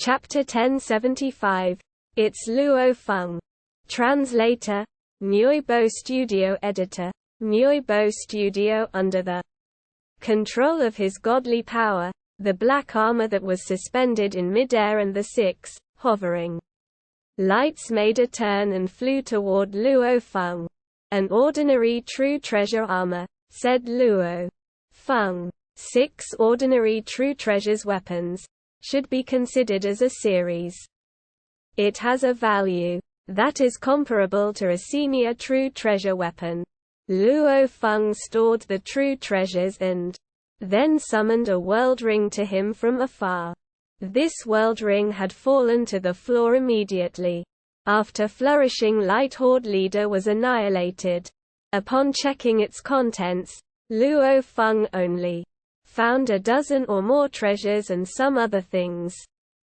Chapter 1075. It's Luo Feng. Translator, Nuobo Studio. Editor, Nuobo Studio. Under the control of his godly power, the black armor that was suspended in midair and the 6 hovering lights made a turn and flew toward Luo Feng. An ordinary true treasure armor, said Luo Feng. 6 ordinary true treasures weapons should be considered as a series. It has a value that is comparable to a senior true treasure weapon. Luo Feng stored the true treasures and then summoned a world ring to him from afar. This world ring had fallen to the floor immediately after Flourishing Light Horde leader was annihilated. Upon checking its contents, Luo Feng only found a dozen or more treasures and some other things.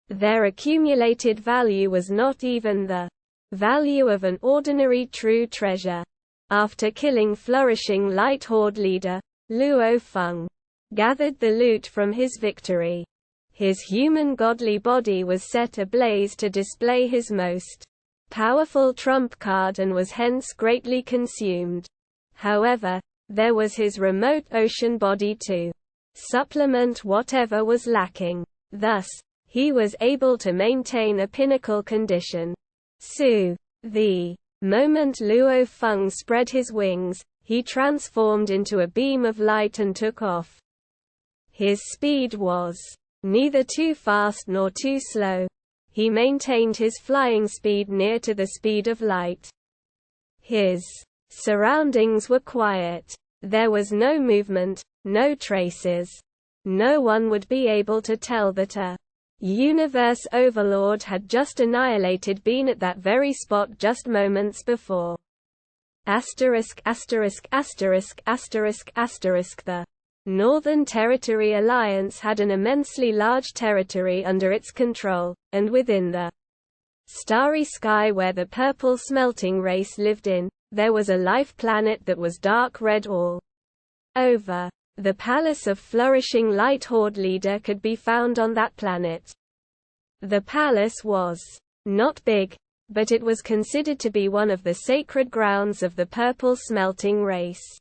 Their accumulated value was not even the value of an ordinary true treasure. After killing Flourishing Light Horde leader, Luo Feng gathered the loot from his victory. His human godly body was set ablaze to display his most powerful trump card and was hence greatly consumed. However, there was his remote ocean body to supplement whatever was lacking. Thus, he was able to maintain a pinnacle condition. The moment Luo Feng spread his wings, he transformed into a beam of light and took off. His speed was neither too fast nor too slow. He maintained his flying speed near to the speed of light. His surroundings were quiet. There was no movement, no traces. No one would be able to tell that a universe overlord had just annihilated been at that very spot just moments before. The Northern Territory Alliance had an immensely large territory under its control, and within the starry sky where the purple smelting race lived in, there was a life planet that was dark red all over. The palace of Flourishing Light Horde leader could be found on that planet. The palace was not big, but it was considered to be one of the sacred grounds of the purple smelting race.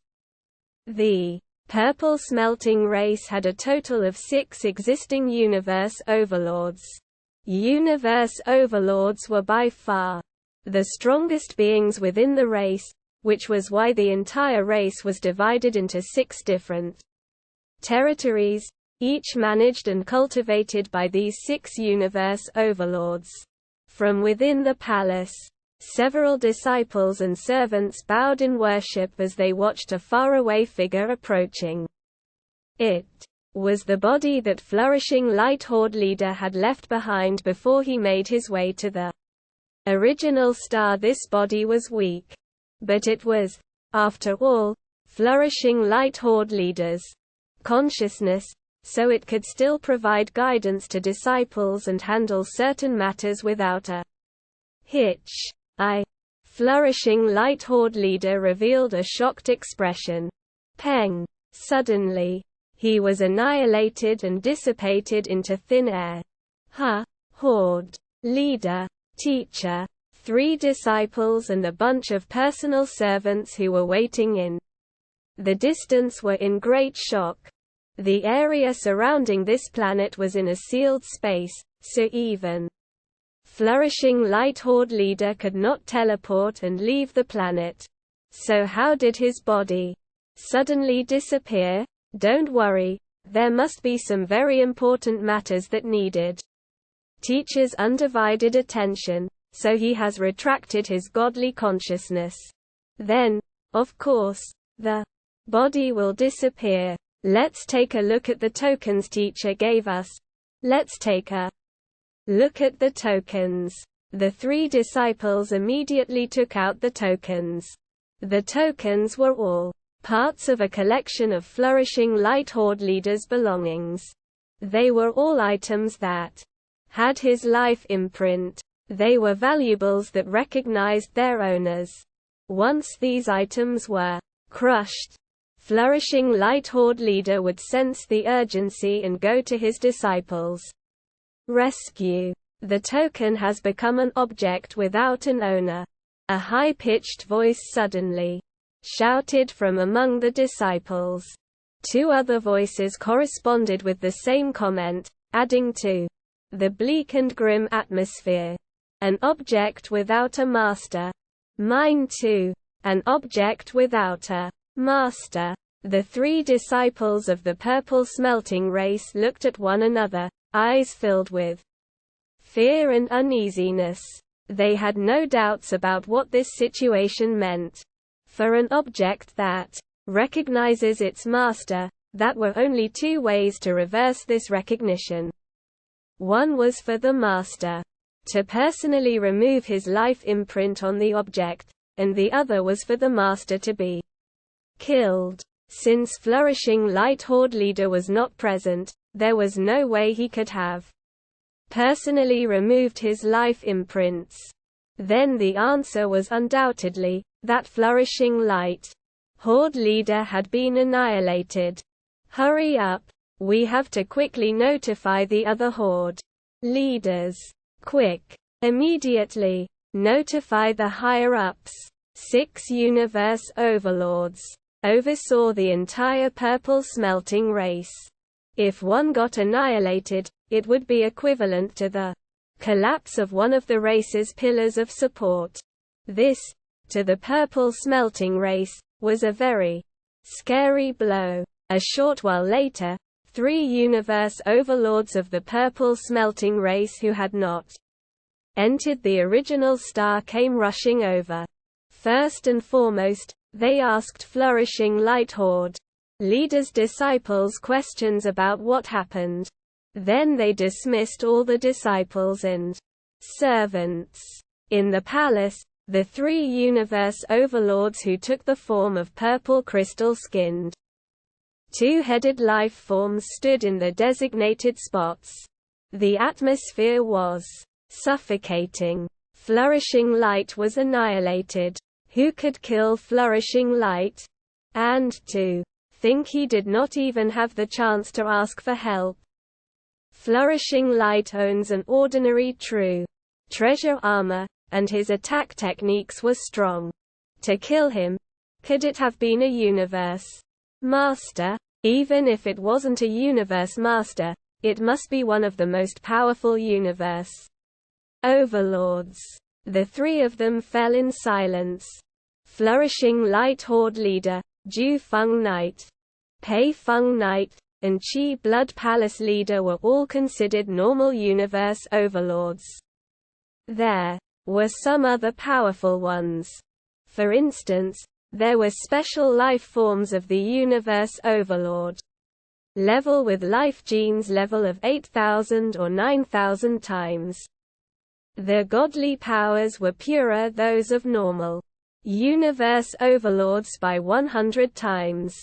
The purple smelting race had a total of 6 existing universe overlords. Universe overlords were by far the strongest beings within the race, which was why the entire race was divided into 6 different territories, each managed and cultivated by these 6 universe overlords. From within the palace, several disciples and servants bowed in worship as they watched a faraway figure approaching. It was the body that Flourishing Light Horde leader had left behind before he made his way to the original star. This body was weak, but it was, after all, Flourishing Light Horde leader's consciousness, so it could still provide guidance to disciples and handle certain matters without a hitch. Flourishing Light Horde leader revealed a shocked expression. Peng. Suddenly, he was annihilated and dissipated into thin air. Horde leader, teacher, 3 disciples and a bunch of personal servants who were waiting in the distance were in great shock. The area surrounding this planet was in a sealed space, so even Flourishing Light Horde leader could not teleport and leave the planet. So how did his body suddenly disappear? Don't worry, there must be some very important matters that needed teacher's undivided attention, so he has retracted his godly consciousness. Then, of course, the body will disappear. Let's take a look at the tokens teacher gave us. Let's take a look at the tokens. The 3 disciples immediately took out the tokens. The tokens were all parts of a collection of Flourishing Light Horde leader's belongings. They were all items that had his life imprint. They were valuables that recognized their owners. Once these items were crushed, Flourishing Light Horde leader would sense the urgency and go to his disciples' rescue. The token has become an object without an owner. A high-pitched voice suddenly shouted from among the disciples. 2 other voices corresponded with the same comment, adding to the bleak and grim atmosphere. An object without a master. Mine too. An object without a master. The 3 disciples of the purple smelting race looked at one another, eyes filled with fear and uneasiness. They had no doubts about what this situation meant. For an object that recognizes its master, there were only 2 ways to reverse this recognition. One was for the master to personally remove his life imprint on the object, and the other was for the master to be killed. Since Flourishing Light Horde leader was not present, there was no way he could have personally removed his life imprints. Then the answer was undoubtedly that Flourishing Light Horde leader had been annihilated. Hurry up. We have to quickly notify the other Horde leaders. Quick. Immediately. Notify the higher-ups. 6 universe overlords oversaw the entire purple smelting race. If one got annihilated, it would be equivalent to the collapse of one of the race's pillars of support. This, to the purple smelting race, was a very scary blow. A short while later, 3 universe overlords of the purple smelting race who had not entered the original star came rushing over. First and foremost, they asked Flourishing Light Horde leaders' disciples questions about what happened. Then they dismissed all the disciples and servants. In the palace, the 3 universe overlords who took the form of purple crystal-skinned 2-headed life forms stood in the designated spots. The atmosphere was suffocating. Flourishing Light was annihilated. Who could kill Flourishing Light? And to think he did not even have the chance to ask for help. Flourishing Light owns an ordinary true treasure armor, and his attack techniques were strong. To kill him, could it have been a universe master? Even if it wasn't a universe master, it must be one of the most powerful universe overlords. The 3 of them fell in silence. Flourishing Light Horde leader, Ju Feng Knight, Pei Feng Knight, and Qi Blood Palace leader were all considered normal universe overlords. There were some other powerful ones. For instance, there were special life forms of the universe overlord level with life genes level of 8,000 or 9,000 times. Their godly powers were purer those of normal universe overlords by 100 times.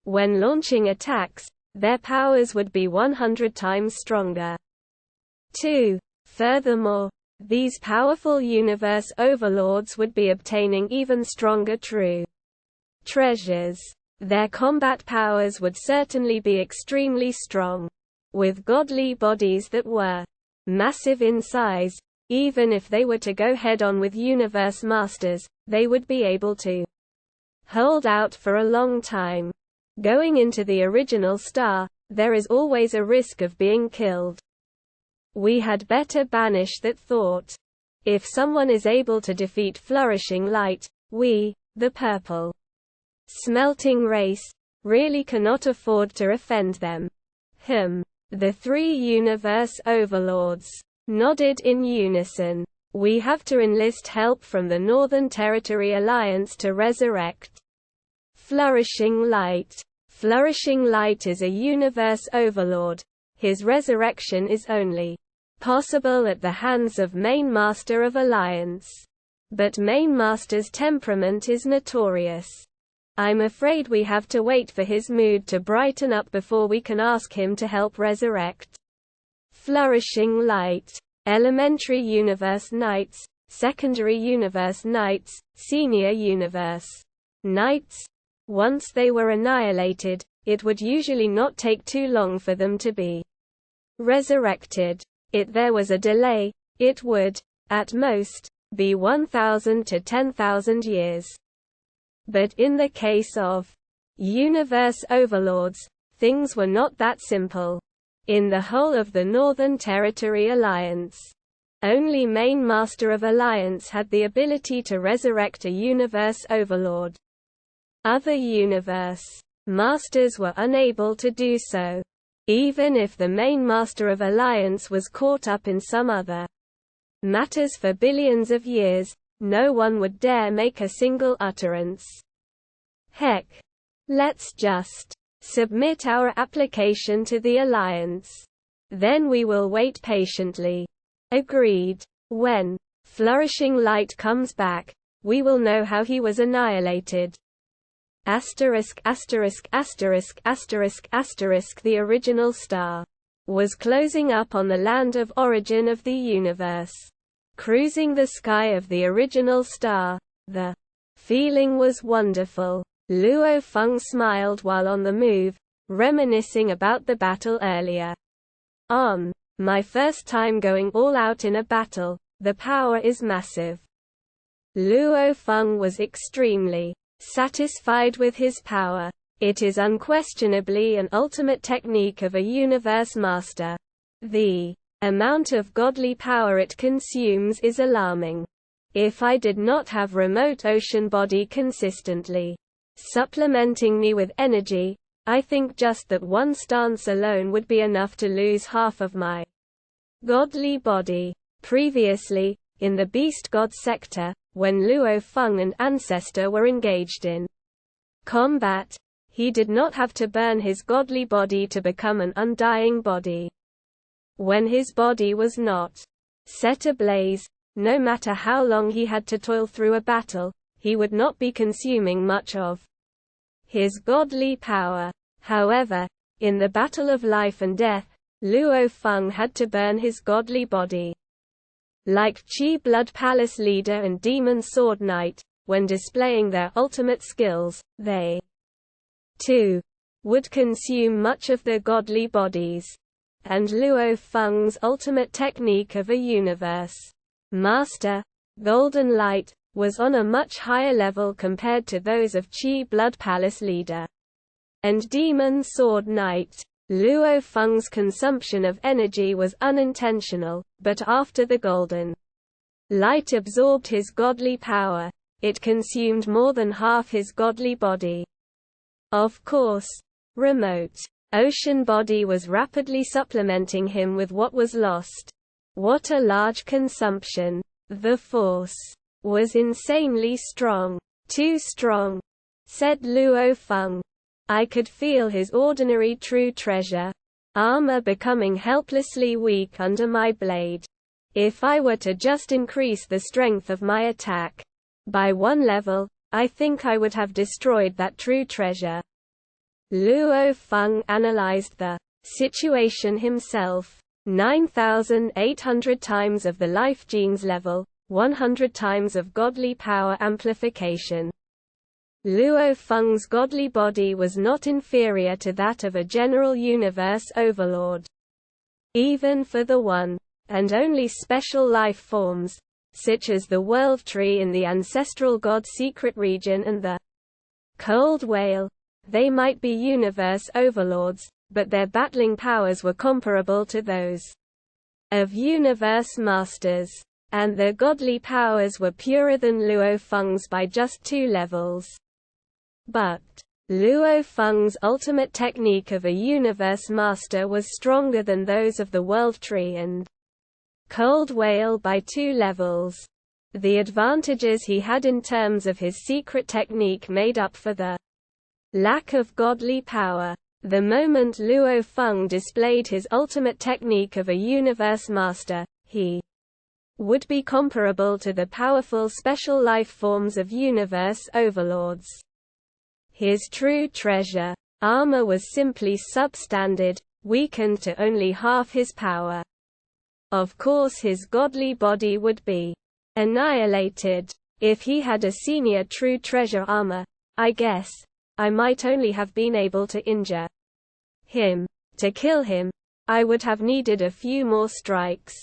When launching attacks, their powers would be 100 times stronger. 2. Furthermore, these powerful universe overlords would be obtaining even stronger true treasures. Their combat powers would certainly be extremely strong. With godly bodies that were massive in size, even if they were to go head-on with universe masters, they would be able to hold out for a long time. Going into the original star, there is always a risk of being killed. We had better banish that thought. If someone is able to defeat Flourishing Light, we, the purple smelting race, really cannot afford to offend them. The 3 universe overlords nodded in unison. We have to enlist help from the Northern Territory Alliance to resurrect Flourishing Light. Flourishing Light is a universe overlord. His resurrection is only possible at the hands of Main Master of Alliance. But Main Master's temperament is notorious. I'm afraid we have to wait for his mood to brighten up before we can ask him to help resurrect Flourishing Light. Elementary Universe Knights, Secondary Universe Knights, Senior Universe Knights. Once they were annihilated, it would usually not take too long for them to be resurrected. There was a delay, It would, at most, be 1,000 to 10,000 years. But in the case of universe overlords, things were not that simple. In the whole of the Northern Territory Alliance, only Main Master of Alliance had the ability to resurrect a universe overlord. Other universe masters were unable to do so. Even if the Main Master of Alliance was caught up in some other matters for billions of years, no one would dare make a single utterance. Heck, let's just submit our application to the Alliance. Then we will wait patiently. Agreed. When Flourishing Light comes back, we will know how he was annihilated. ************* The original star was closing up on the land of origin of the universe. Cruising the sky of the original star, the feeling was wonderful. Luo Feng smiled while on the move, reminiscing about the battle earlier. My first time going all out in a battle, the power is massive. Luo Feng was extremely satisfied with his power. It is unquestionably an ultimate technique of a universe master. The amount of godly power it consumes is alarming. If I did not have remote ocean body consistently supplementing me with energy, I think just that one stance alone would be enough to lose half of my godly body. Previously, in the Beast God sector, when Luo Feng and Ancestor were engaged in combat, he did not have to burn his godly body to become an undying body. When his body was not set ablaze, no matter how long he had to toil through a battle, he would not be consuming much of his godly power. However, in the battle of life and death, Luo Feng had to burn his godly body. Like Qi Blood Palace leader and Demon Sword Knight, when displaying their ultimate skills, they, too, would consume much of their godly bodies. And Luo Feng's ultimate technique of a universe master, Golden Light, was on a much higher level compared to those of Qi Blood Palace leader and Demon Sword Knight. Luo Feng's consumption of energy was unintentional, but after the Golden Light absorbed his godly power, it consumed more than half his godly body. Of course, remote ocean body was rapidly supplementing him with what was lost. What a large consumption! The force was insanely strong. Too strong, said Luo Feng. I could feel his ordinary true treasure armor becoming helplessly weak under my blade. If I were to just increase the strength of my attack by one level, I think I would have destroyed that true treasure. Luo Feng analyzed the situation himself. 9,800 times of the life genes level, 100 times of godly power amplification. Luo Feng's godly body was not inferior to that of a general universe overlord. Even for the one and only special life forms, such as the World Tree in the Ancestral God Secret region and the Cold Whale, they might be universe overlords, but their battling powers were comparable to those of universe masters, and their godly powers were purer than Luo Feng's by just 2 levels. But Luo Feng's ultimate technique of a universe master was stronger than those of the World Tree and Cold Whale by 2 levels. The advantages he had in terms of his secret technique made up for the lack of godly power. The moment Luo Feng displayed his ultimate technique of a universe master, he would be comparable to the powerful special life forms of universe overlords. His true treasure armor was simply substandard, weakened to only half his power. Of course his godly body would be annihilated. If he had a senior true treasure armor, I guess I might only have been able to injure him. To kill him, I would have needed a few more strikes.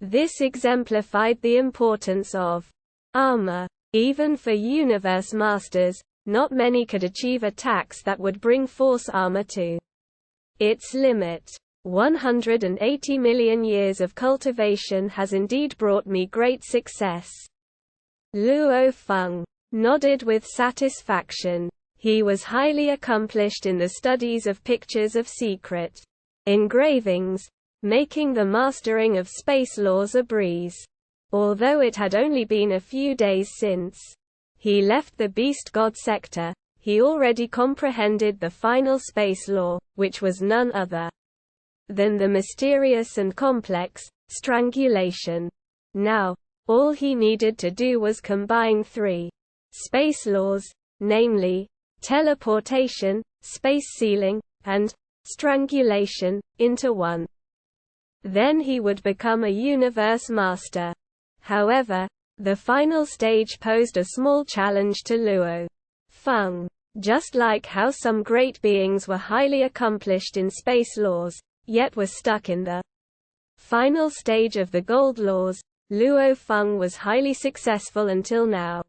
This exemplified the importance of armor. Even for Universe Masters, not many could achieve attacks that would bring Force armor to its limit. 180 million years of cultivation has indeed brought me great success. Luo Feng nodded with satisfaction. He was highly accomplished in the studies of pictures of secret engravings, making the mastering of space laws a breeze. Although it had only been a few days since he left the Beast God sector, he already comprehended the final space law, which was none other than the mysterious and complex strangulation. Now, all he needed to do was combine three space laws, namely, teleportation, space sealing, and strangulation, into one. Then he would become a Universe Master. However, the final stage posed a small challenge to Luo Feng. Just like how some great beings were highly accomplished in space laws, yet were stuck in the final stage of the gold laws, Luo Feng was highly successful until now.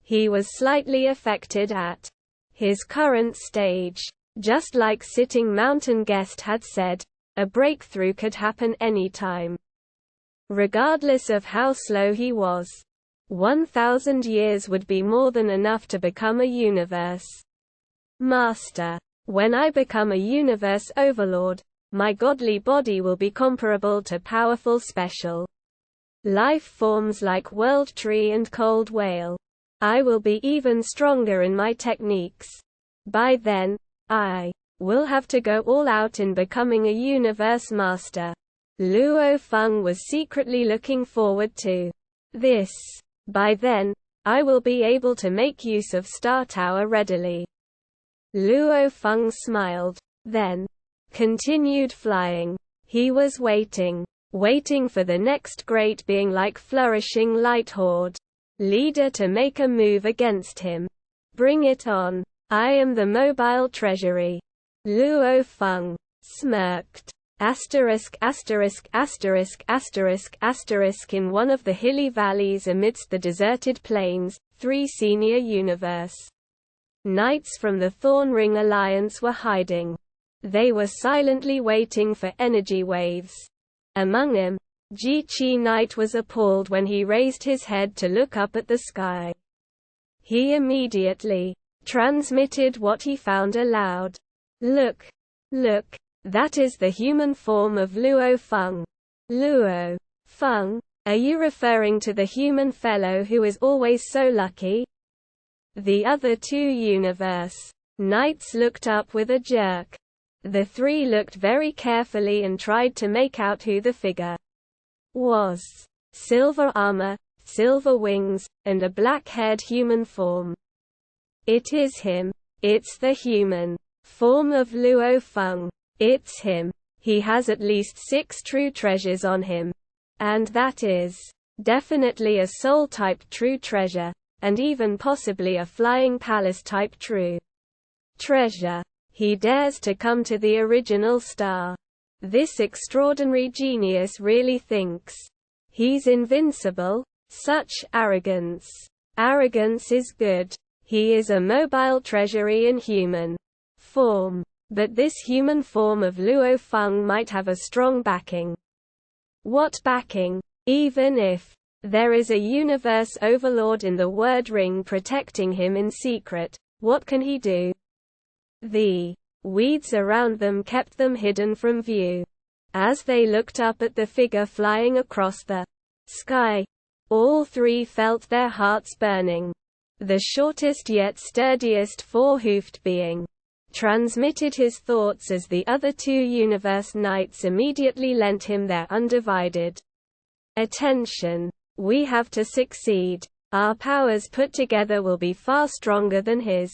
He was slightly affected at his current stage. Just like Sitting Mountain Guest had said, a breakthrough could happen any time. Regardless of how slow he was. 1,000 years would be more than enough to become a Universe Master. When I become a Universe Overlord, my godly body will be comparable to powerful special life forms like World Tree and Cold Whale. I will be even stronger in my techniques. By then, I will have to go all out in becoming a Universe Master. Luo Feng was secretly looking forward to this. By then, I will be able to make use of Star Tower readily. Luo Feng smiled, then continued flying. He was waiting for the next great being like Flourishing Light Horde leader to make a move against him. Bring it on. I am the mobile treasury. Luo Feng smirked. Asterisk asterisk asterisk asterisk asterisk. In one of the hilly valleys amidst the deserted plains, 3 senior Universe Knights from the Thorn Ring Alliance were hiding. They were silently waiting for energy waves. Among them, Ji Qi Knight was appalled when he raised his head to look up at the sky. He immediately transmitted what he found aloud. Look! Look! That is the human form of Luo Feng. Luo Feng, are you referring to the human fellow who is always so lucky? The other 2 Universe Knights looked up with a jerk. The 3 looked very carefully and tried to make out who the figure was. Silver armor, silver wings, and a black-haired human form. It is him. It's the human form of Luo Feng. It's him. He has at least 6 true treasures on him. And that is definitely a soul-type true treasure, and even possibly a flying palace-type true treasure. He dares to come to the original star. This extraordinary genius really thinks he's invincible? Such arrogance. Arrogance is good. He is a mobile treasury in human form. But this human form of Luo Feng might have a strong backing. What backing? Even if there is a Universe Overlord in the Word Ring protecting him in secret, what can he do? The weeds around them kept them hidden from view. As they looked up at the figure flying across the sky, all 3 felt their hearts burning. The shortest yet sturdiest 4-hoofed being transmitted his thoughts as the other 2 Universe Knights immediately lent him their undivided attention. We have to succeed. Our powers put together will be far stronger than his.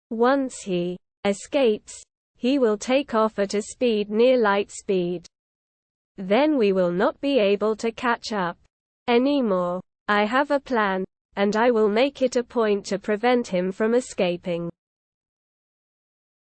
Once he escapes, he will take off at a speed near light speed. Then we will not be able to catch up anymore. I have a plan, and I will make it a point to prevent him from escaping.